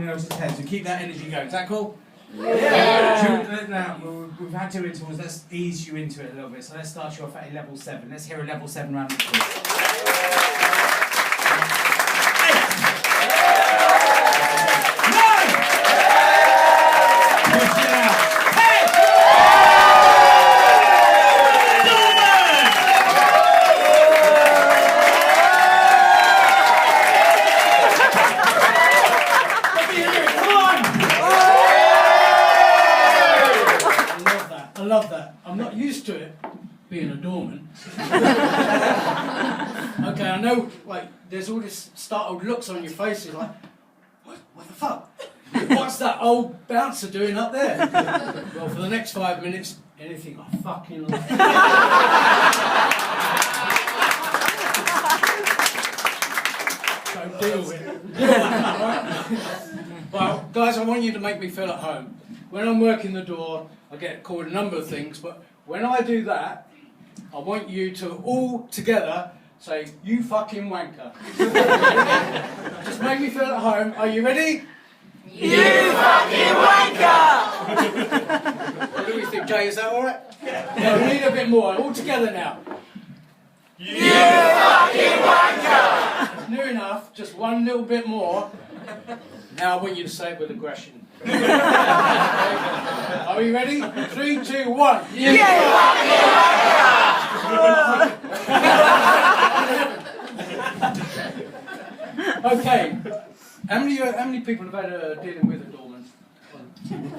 everyone else's head. So keep that energy going. Is that cool? Yeah. Now, we've had 2 intervals. Let's ease you into it a little bit. So let's start you off at a level 7. Let's hear a level 7 round of applause. I love that. I'm not used to it being a doorman. Okay, I know, like, there's all this startled looks on your faces, like, what the fuck? What's that old bouncer doing up there? Well, for the next 5 minutes, anything I fucking like. So deal with it. Right? Well, guys, I want you to make me feel at home. When I'm working the door, I get called a number of things, but when I do that, I want you to all together say, "You fucking wanker." Just make me feel at home. Are you ready? You fucking wanker! What do we think, Jay? Is that alright? Yeah, we need a bit more. All together now. You fucking wanker! Near enough, just one little bit more. Now I want you to say it with aggression. Are we ready? 3, 2, 1. You fucking wanker! Okay. How many people have had dealing with a doorman? I'm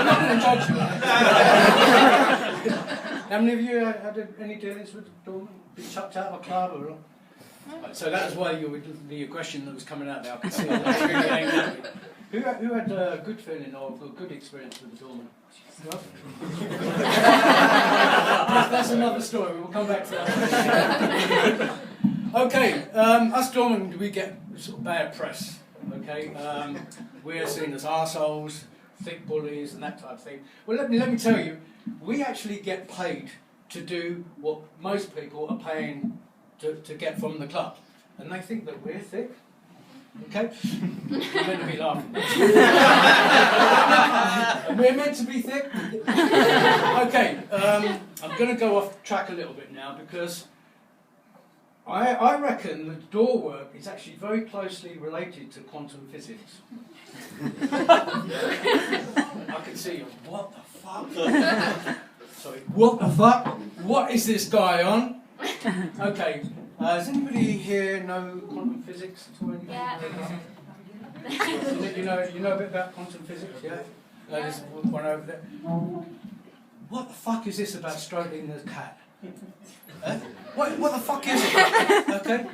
not going to judge you. How many of you had any dealings with a doorman? Been chucked out of a club or? Right, so that was why the aggression that was coming out there. I could see it. That's really aimed at me. Who had a good feeling or a good experience with the doorman? That's another story. We'll come back to that. Okay, us doormen, we get sort of bad press. Okay, we're seen as arseholes, thick bullies, and that type of thing. Well, let me tell you, we actually get paid to do what most people are paying to get from the club, and they think that we're thick. Okay, we're meant to be laughing. And we're meant to be thick. Okay, I'm going to go off track a little bit now because I reckon that door work is actually very closely related to quantum physics. I can see you. What the fuck? Sorry. What the fuck? What is this guy on? Okay. Does anybody here know quantum physics at all? Yeah. You know a bit about quantum physics, yeah? There's one over there. What the fuck is this about stroking the cat? What the fuck is it? Okay.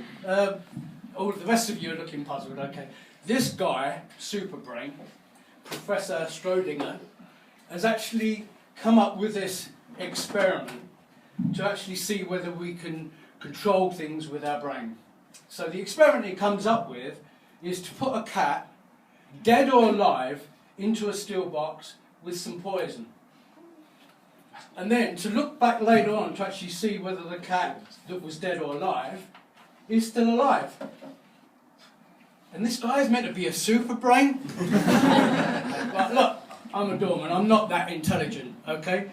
All the rest of you are looking puzzled. Okay. This guy, super brain, Professor Schrödinger, has actually come up with this experiment to actually see whether we can control things with our brain. So the experiment he comes up with is to put a cat, dead or alive, into a steel box with some poison. And then to look back later on to actually see whether the cat that was dead or alive is still alive. And this guy is meant to be a super brain. But look, I'm a doorman, I'm not that intelligent, okay?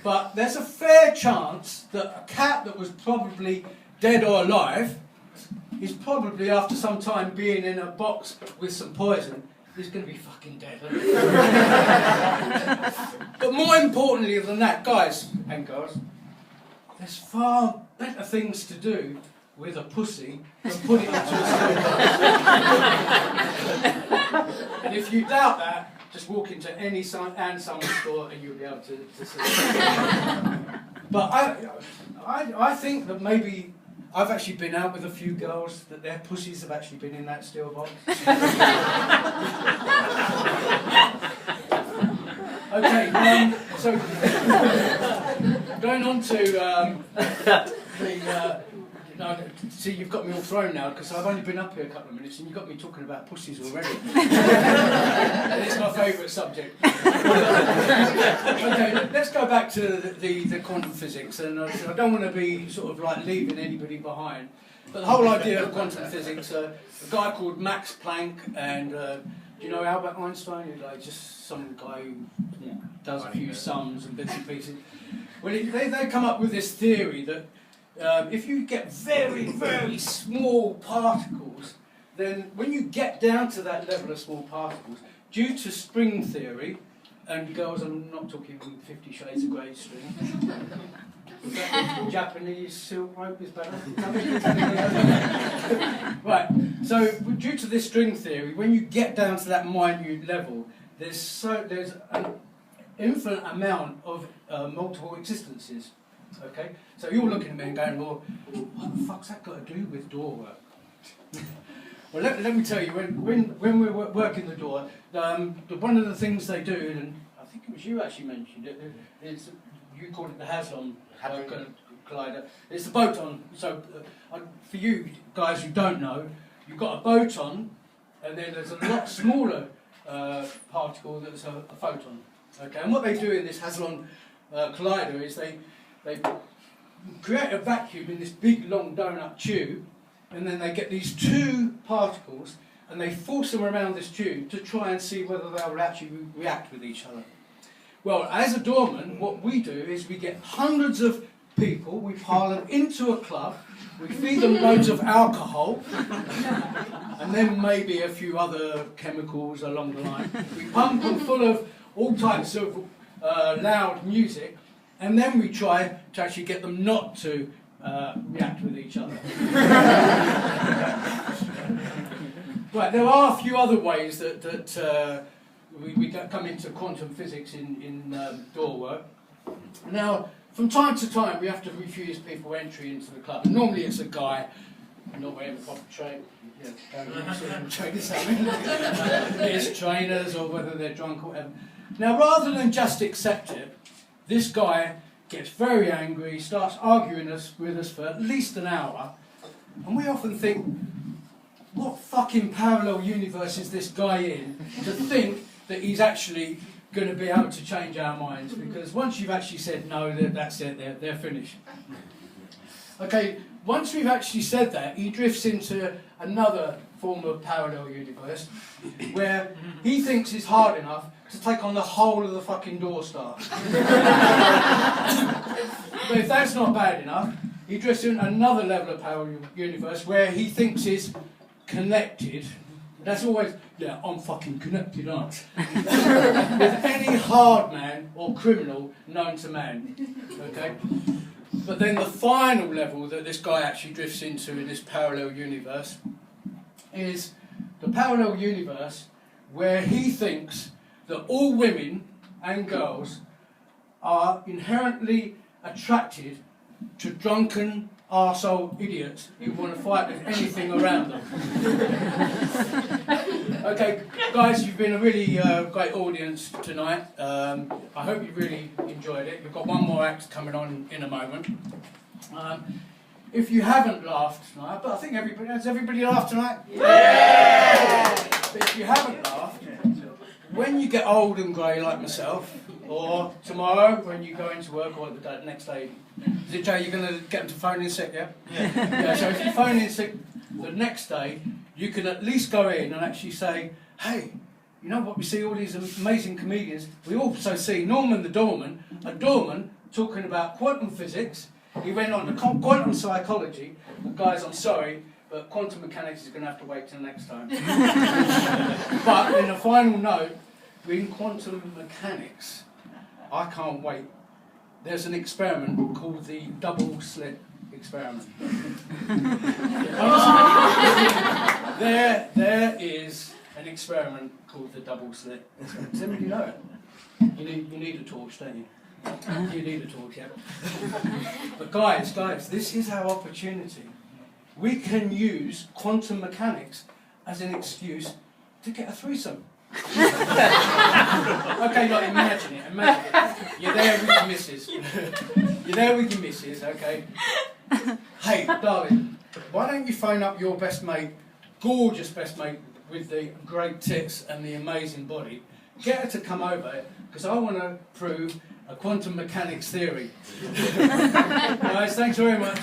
But there's a fair chance that a cat that was probably dead or alive is probably, after some time being in a box with some poison, is going to be fucking dead. But more importantly than that, guys and girls, there's far better things to do with a pussy than put it into a steel box. And if you doubt that, just walk into any Ann Summers store and you'll be able to see it. But I think that maybe I've actually been out with a few girls that their pussies have actually been in that steel box. Okay, so going on to see, you've got me all thrown now because I've only been up here a couple of minutes and you've got me talking about pussies already. And it's my favourite subject. Okay, let's go back to the quantum physics, and I don't want to be sort of like leaving anybody behind. But the whole idea of quantum physics, a guy called Max Planck, and do you know Albert Einstein? He's like just some guy who does a few sums and bits and pieces. Well, they come up with this theory that if you get very, very small particles, then when you get down to that level of small particles, due to string theory, and girls, I'm not talking 50 Shades of Grey string. Japanese silk rope is better. Right, so due to this string theory, when you get down to that minute level, there's an infinite amount of multiple existences. Okay, so you're looking at me and going, well, what the fuck's that got to do with door work? Well, let me tell you, when we're working the door, one of the things they do, and I think it was you actually mentioned it, is you call it the Haslam collider. It's the boson. So for you guys who don't know, you've got a boson, and then there's a lot smaller particle that's a photon. Okay, and what they do in this Haslam collider is they create a vacuum in this big long donut tube, and then they get these two particles and they force them around this tube to try and see whether they'll actually react with each other. Well, as a doorman, what we do is we get hundreds of people, we pile them into a club, we feed them loads of alcohol, and then maybe a few other chemicals along the line. We pump them full of all types of loud music, and then we try to actually get them not to react with each other. Right, there are a few other ways that we come into quantum physics in door work. Now, from time to time, we have to refuse people entry into the club. Normally, it's a guy not wearing a proper train. It's trainers, or whether they're drunk or whatever. Now, rather than just accept it, this guy gets very angry, starts arguing with us for at least an hour, and we often think, what fucking parallel universe is this guy in to think that he's actually going to be able to change our minds? Because once you've actually said no, that's it, they're finished. Okay, once we've actually said that, he drifts into another form of parallel universe where he thinks he's hard enough to take on the whole of the fucking door staff. But if that's not bad enough, he drifts in another level of parallel universe where he thinks he's connected. That's always, yeah, I'm fucking connected, aren't I? With any hard man or criminal known to man. Okay? But then the final level that this guy actually drifts into in this parallel universe is the parallel universe where he thinks that all women and girls are inherently attracted to drunken arsehole idiots who want to fight with anything around them. Okay, guys, you've been a really great audience tonight. I hope you really enjoyed it. We've got one more act coming on in a moment. If you haven't laughed tonight, but I think has everybody laughed tonight? Yeah! But if you haven't laughed, when you get old and grey like myself, or tomorrow when you go into work, or the next day, is it Jay, you're going to get them to phone in sick, yeah? Yeah, so if you phone in sick the next day, you can at least go in and actually say, hey, you know what, we see all these amazing comedians, we also see Norman the Doorman, a doorman talking about quantum physics. He went on to quantum psychology, but guys, I'm sorry, but quantum mechanics is going to have to wait till next time. But in a final note, in quantum mechanics, I can't wait. There's an experiment called the double slit experiment. There is an experiment called the double slit experiment. Does anybody know it? You need a torch, don't you? You need a torch, yeah. But guys, this is our opportunity. We can use quantum mechanics as an excuse to get a threesome. Okay, like imagine it. You're there with your missus. You're there with your missus, okay? Hey, darling, why don't you phone up your best mate, gorgeous best mate with the great tits and the amazing body, get her to come over, because I want to prove a quantum mechanics theory. Guys, thanks very much.